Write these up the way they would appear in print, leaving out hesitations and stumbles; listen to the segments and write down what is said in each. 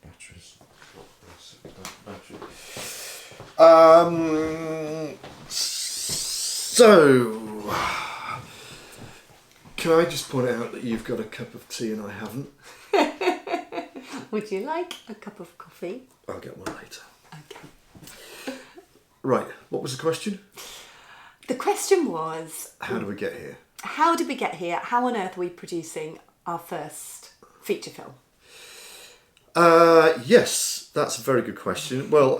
Batteries. Battery. So, can I just point out that you've got a cup of tea and I haven't? Would you like a cup of coffee? I'll get one later. Okay. Right, what was the question? The question was... How did we get here? How did we get here? How on earth are we producing our first feature film? Yes, that's a very good question. Well,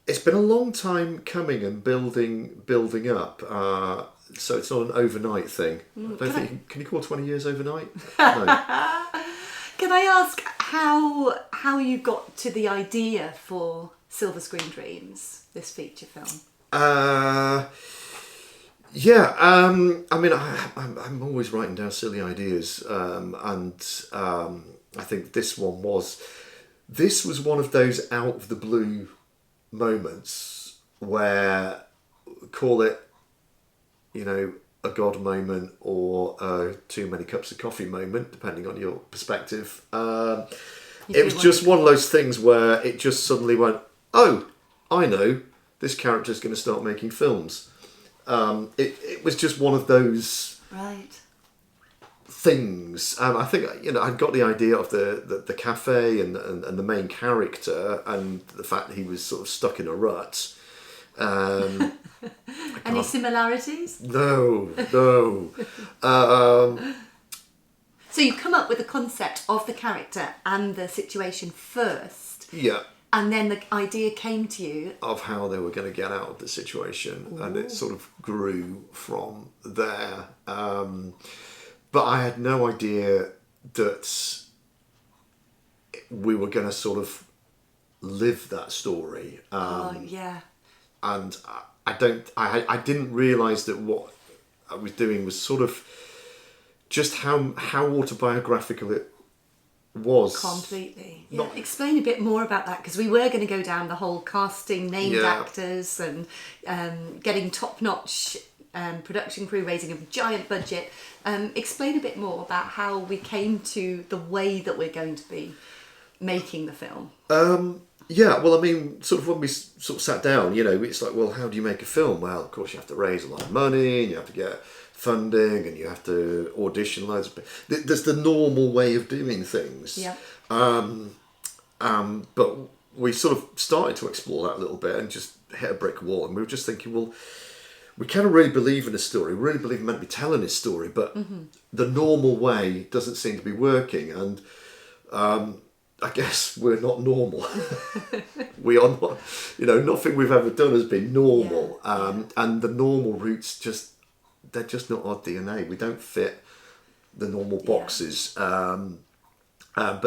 it's been a long time coming and building up. So it's not an overnight thing. Can you call 20 years overnight? No. Can I ask how you got to the idea for Silver Screen Dreams, this feature film? Yeah, I mean, I'm always writing down silly ideas, and I think this was one of those out of the blue moments where, call it, a God moment or a too many cups of coffee moment, depending on your perspective. It was just one of those things where it just suddenly went, oh, I know, this character's going to start making films. It was just one of those things. I think I'd got the idea of the cafe and the main character and the fact that he was sort of stuck in a rut. Any similarities? No. So you come up with the concept of the character and the situation first. Yeah. And then the idea came to you of how they were going to get out of the situation. Ooh. And it sort of grew from there. But I had no idea that we were going to sort of live that story. And I didn't realise that what I was doing was sort of just how autobiographical it was. Completely. Yeah. Explain a bit more about that, because we were going to go down the whole casting named actors and getting top-notch production crew, raising a giant budget. Explain a bit more about how we came to the way that we're going to be making the film. Yeah, well, I mean, sort of when we sort of sat down, it's like, well, how do you make a film? Well, of course, you have to raise a lot of money, and you have to get funding, and you have to audition loads of people. There's the normal way of doing things. Yeah. But we sort of started to explore that a little bit and just hit a brick wall, and we were just thinking, well, we kind of really believe in a story, we really believe in meant to be telling this story, but the normal way doesn't seem to be working, and I guess we're not normal. We are not, nothing we've ever done has been normal. And the normal routes they're just not our DNA. We don't fit the normal boxes. But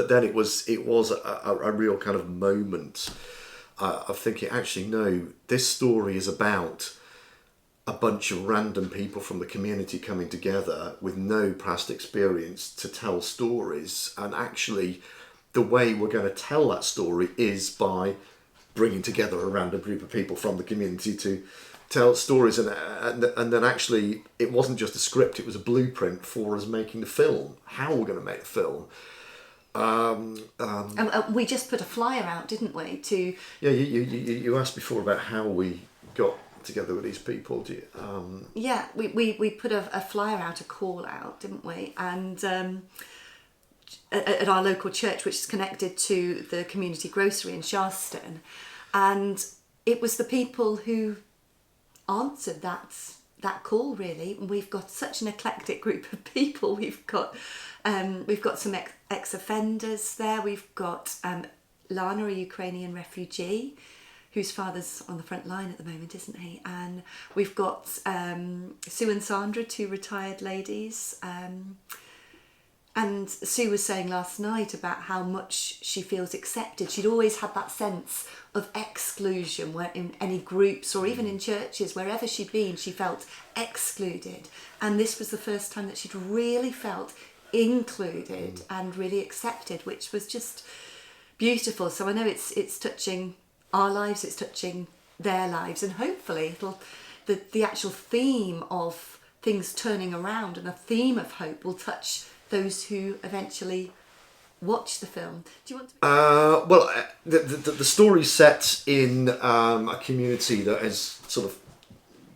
then it was a real kind of moment of thinking, actually, no, this story is about a bunch of random people from the community coming together with no past experience to tell stories, and actually the way we're going to tell that story is by bringing together a random group of people from the community to tell stories, and then actually it wasn't just a script, it was a blueprint for us making the film, how we're going to make the film. We just put a flyer out, didn't we? You asked before about how we got together with these people. We put a flyer out, a call out, didn't we? And at our local church, which is connected to the community grocery in Sharston, and it was the people who answered that call, really. We've got such an eclectic group of people. We've got some ex-offenders there. We've got Lana, a Ukrainian refugee, whose father's on the front line at the moment, isn't he? And we've got Sue and Sandra, two retired ladies. And Sue was saying last night about how much she feels accepted. She'd always had that sense of exclusion where in any groups or even in churches, wherever she'd been, she felt excluded. And this was the first time that she'd really felt included and really accepted, which was just beautiful. So I know it's touching our lives, it's touching their lives, and hopefully the actual theme of things turning around and a theme of hope will touch those who eventually watch the film. Do you want to? Well, the story's set in a community that has sort of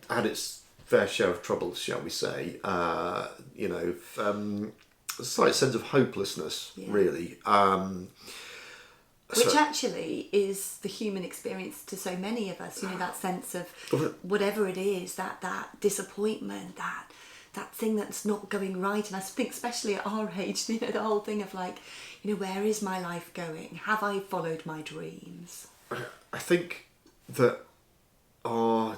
had its fair share of troubles, shall we say. A slight sense of hopelessness, really. Which actually is the human experience to so many of us, that sense of whatever it is, that disappointment, that thing that's not going right. And I think especially at our age, the whole thing of like, where is my life going? Have I followed my dreams? I think that our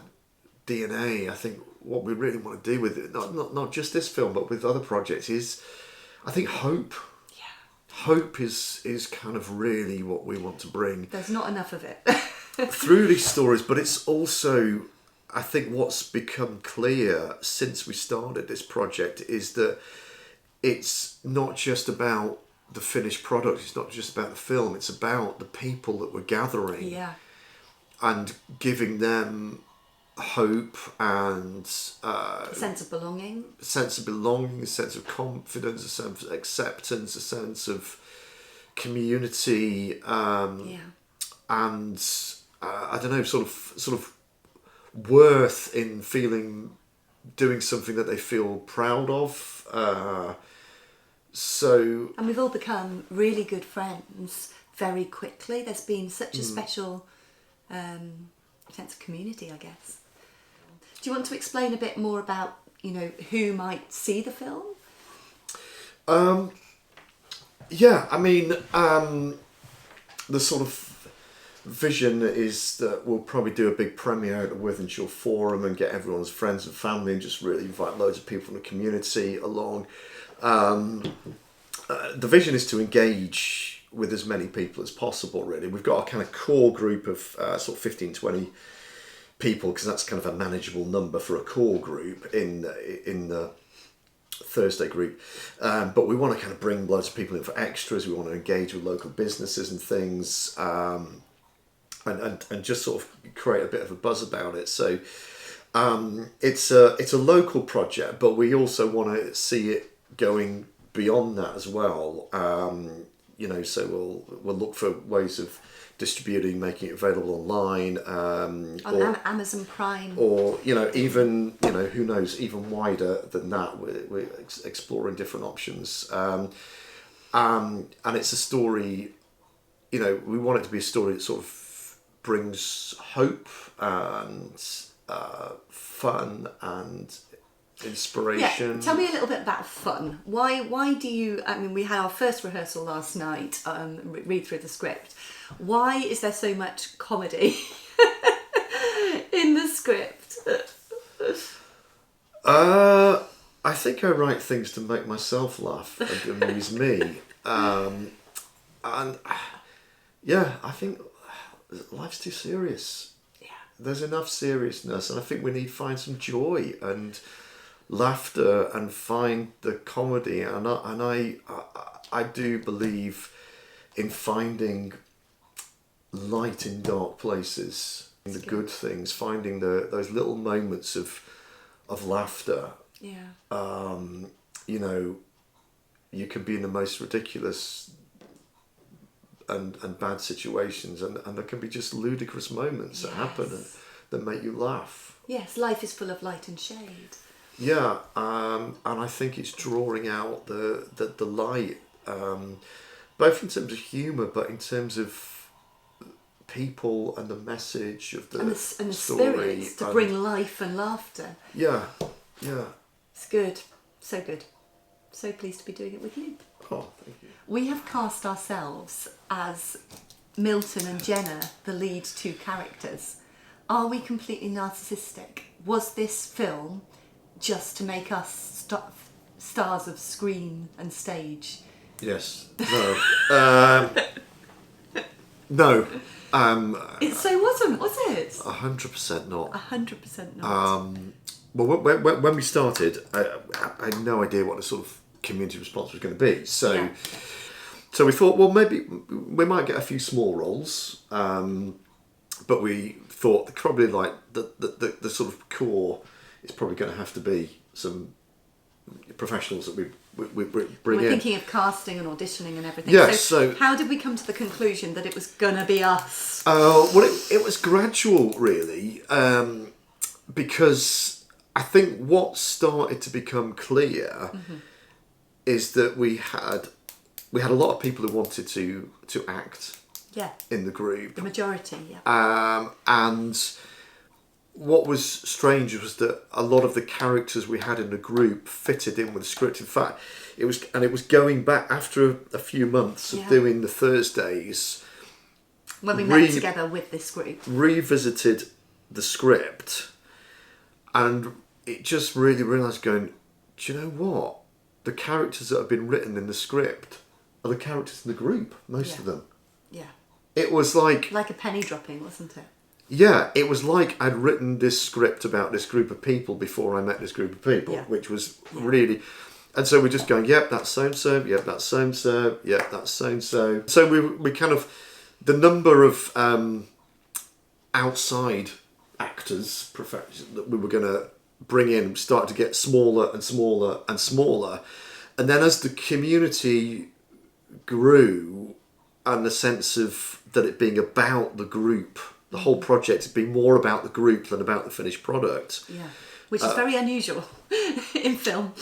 DNA, I think what we really want to do with it, not just this film, but with other projects, is I think hope. Hope is kind of really what we want to bring. There's not enough of it. Through these stories, but it's also, I think what's become clear since we started this project is that it's not just about the finished product, it's not just about the film, it's about the people that we're gathering and giving them hope and a sense of belonging, a sense of confidence, a sense of acceptance, a sense of community, and I don't know, sort of worth in doing something that they feel proud of. And we've all become really good friends very quickly. There's been such a special sense of community, I guess. Do you want to explain a bit more about, who might see the film? The sort of vision is that we'll probably do a big premiere at the Wythenshawe Forum and get everyone's friends and family and just really invite loads of people from the community along. The vision is to engage with as many people as possible, really. We've got a kind of core group of sort of 15, 20 people, because that's kind of a manageable number for a core group in the Thursday group. But we want to kind of bring loads of people in for extras. We want to engage with local businesses and things, and just sort of create a bit of a buzz about it. So it's a local project, but we also want to see it going beyond that as well. So we'll look for ways of distributing, making it available online, on Amazon Prime, or even who knows, even wider than that. We're exploring different options, and it's a story. We want it to be a story that sort of brings hope and fun and inspiration. Yeah, tell me a little bit about fun. Why do you? We had our first rehearsal last night. Read through the script. Why is there so much comedy in the script? I think I write things to make myself laugh and amuse me, and I think life's too serious. Yeah, there's enough seriousness, and I think we need to find some joy and laughter and find the comedy, and I do believe in finding light in dark places, the good things, finding those little moments of laughter. You can be in the most ridiculous and bad situations, and there can be just ludicrous moments that happen that make you laugh. Yes, life is full of light and shade. Yeah, and I think it's drawing out the light, both in terms of humour, but in terms of people and the message of the story, spirits to bring life and laughter. Yeah. It's good, so good. So pleased to be doing it with you. Oh, thank you. We have cast ourselves as Milton and Jenna, the lead two characters. Are we completely narcissistic? Was this film just to make us stars of screen and stage? Yes. No. No. It so wasn't, was it? 100% not. 100% not. Well, when we started, I had no idea what the sort of community response was going to be. So we thought, well, maybe we might get a few small roles, but we thought probably like the sort of core is probably going to have to be some professionals that we bring We're in. thinking of casting and auditioning and everything. Yes, so so how did we come to the conclusion that it was going to be us? well, it was gradual, really, because I think what started to become clear is that we had a lot of people who wanted to act Yeah, in the group, the majority, yeah. and what was strange was that a lot of the characters we had in the group fitted in with the script. In fact, it was going back after a few months of Yeah. doing the Thursdays. When we met together with this group. Revisited the script, and it just really realised, going, do you know what? The characters that have been written in the script are the characters in the group, most of them. Yeah. It was like a penny dropping, wasn't it? Yeah, it was like I'd written this script about this group of people before I met this group of people, Yeah. which was really... And so we're just going, yep, that's so-and-so, yep, that's so-and-so, yep, that's so-and-so. So we kind of... The number of outside actors that we were going to bring in started to get smaller and smaller and smaller. And then as the community grew, and the sense of that it being about the group... The whole project has been more about the group than about the finished product. Yeah, which is very unusual in film.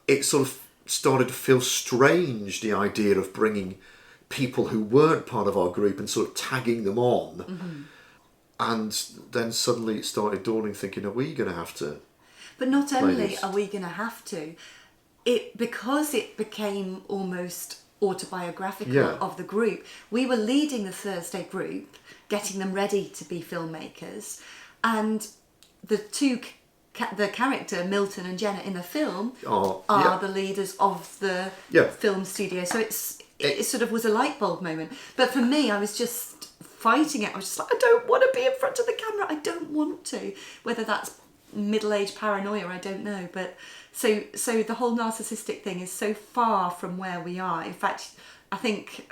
It sort of started to feel strange, the idea of bringing people who weren't part of our group and sort of tagging them on. And then suddenly it started dawning, thinking, are we going to have to... But not only this? are we going to have to, because it became almost autobiographical of the group, we were leading the Thursday group, getting them ready to be filmmakers, and the the character Milton and Jenna in the film are the leaders of the film studio. So it sort of was a light bulb moment. But for me, I was just fighting it. I was just like, I don't want to be in front of the camera. I don't want to. Whether that's middle-aged paranoia, I don't know. But so the whole narcissistic thing is so far from where we are. In fact, I think,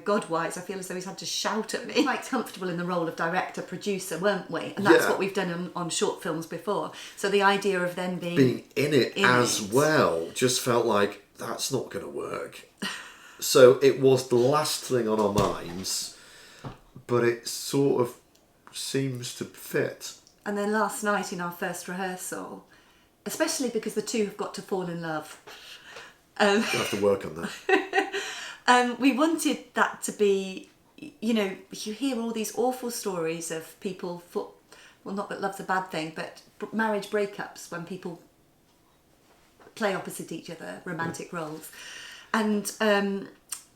God-wise, I feel as though he's had to shout at me. Quite comfortable in the role of director, producer, weren't we? And that's what we've done on short films before. So the idea of them being in it as well just felt like, that's not going to work. So it was the last thing on our minds, but it sort of seems to fit. And then last night in our first rehearsal, especially because the two have got to fall in love. We'll have to work on that. We wanted that to be, you hear all these awful stories of people, not that love's a bad thing, but marriage breakups when people play opposite each other, romantic roles. And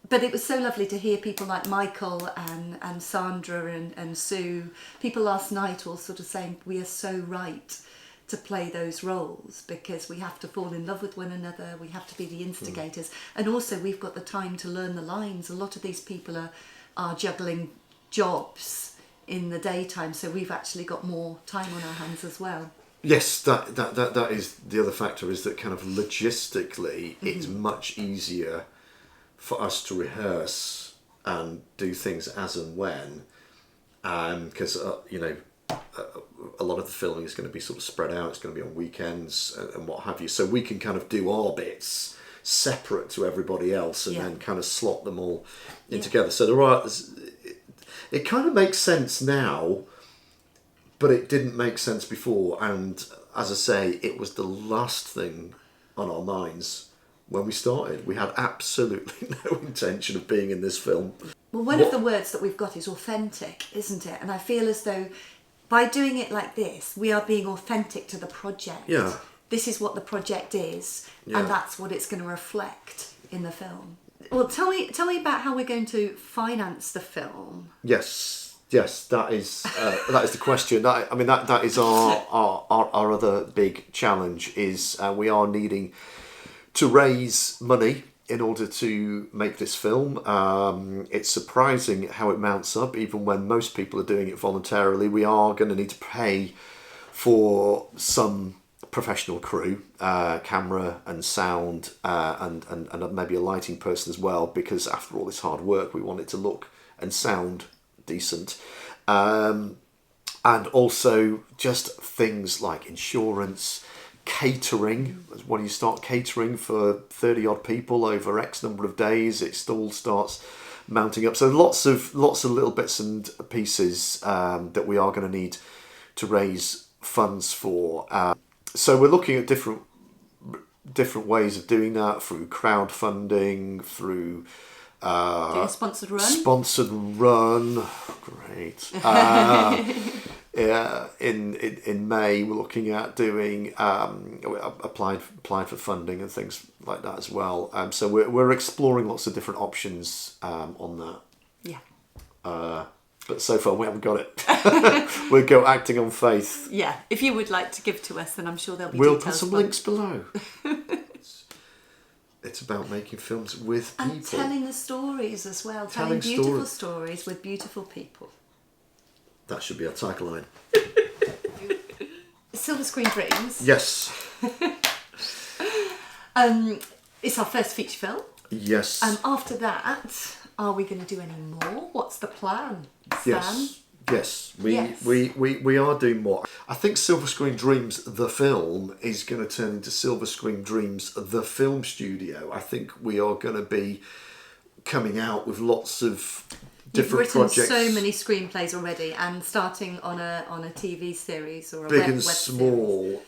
but it was so lovely to hear people like Michael and Sandra and Sue, people last night all sort of saying, we are so right to play those roles because we have to fall in love with one another, we have to be the instigators, and also we've got the time to learn the lines. A lot of these people are juggling jobs in the daytime, so we've actually got more time on our hands as well. Yes, that is the other factor, is that kind of logistically it's much easier for us to rehearse and do things as and when, because a lot of the filming is going to be sort of spread out. It's going to be on weekends and what have you. So we can kind of do our bits separate to everybody else and then kind of slot them all in together. So it kind of makes sense now, but it didn't make sense before. And as I say, it was the last thing on our minds when we started. We had absolutely no intention of being in this film. Well, one of the words that we've got is authentic, isn't it? And I feel as though by doing it like this, we are being authentic to the project. Yeah. This is what the project is, and that's what it's going to reflect in the film. Well, tell me about how we're going to finance the film. Yes, that is the question. That is our other big challenge. Is we are needing to raise money in order to make this film. It's surprising how it mounts up, even when most people are doing it voluntarily. We are going to need to pay for some professional crew, camera and sound, and maybe a lighting person as well, because after all this hard work, we want it to look and sound decent. And also just things like insurance, catering. When you start catering for 30 odd people over X number of days, it all starts mounting up. So lots of little bits and pieces that we are going to need to raise funds for. So we're looking at different ways of doing that, through crowdfunding, through doing a sponsored run. Sponsored run, great. Yeah, in May we're looking at doing applying for funding and things like that as well. So we're exploring lots of different options on that. Yeah. But so far we haven't got it. We'll go acting on faith. Yeah. If you would like to give to us, then I'm sure there'll be We'll details. put some links below. It's about making films with people. And telling the stories as well. Telling beautiful stories with beautiful people. That should be our tagline. Silver Screen Dreams. Yes. It's our first feature film. Yes. After that, are we going to do any more? What's the plan, Stan? Yes. We are doing more. I think Silver Screen Dreams, the film, is going to turn into Silver Screen Dreams, the film studio. I think we are going to be coming out with lots of different projects. You've written so many screenplays already, and starting on a TV series or a big web and small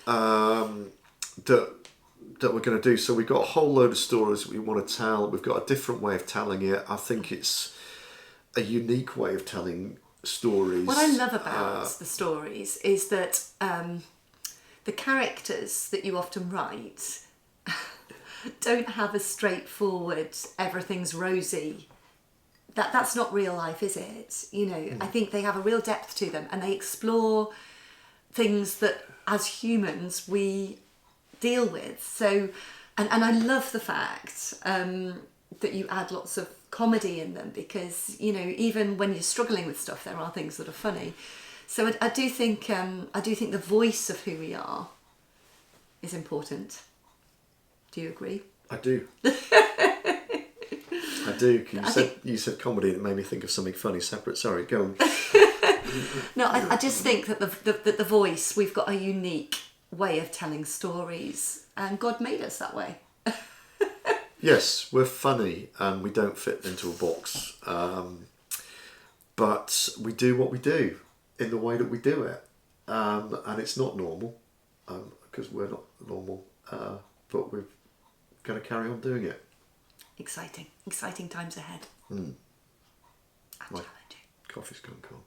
that we're going to do. So we've got a whole load of stories we want to tell. We've got a different way of telling it. I think it's a unique way of telling stories. What I love about the stories is that the characters that you often write don't have a straightforward, everything's rosy. That's not real life, is it? You know, I think they have a real depth to them, and they explore things that as humans we deal with. So, and I love the fact that you add lots of comedy in them, because, you know, even when you're struggling with stuff, there are things that are funny. So I do think the voice of who we are is important. Do you agree? I do. I do. You said comedy, and it made me think of something funny separate. Sorry, go on. No, I just think that the voice, we've got a unique way of telling stories, and God made us that way. Yes, we're funny and we don't fit into a box, but we do what we do in the way that we do it, and it's not normal, because we're not normal, but we're going to carry on doing it. Exciting times ahead. My challenging. coffee's gone cold.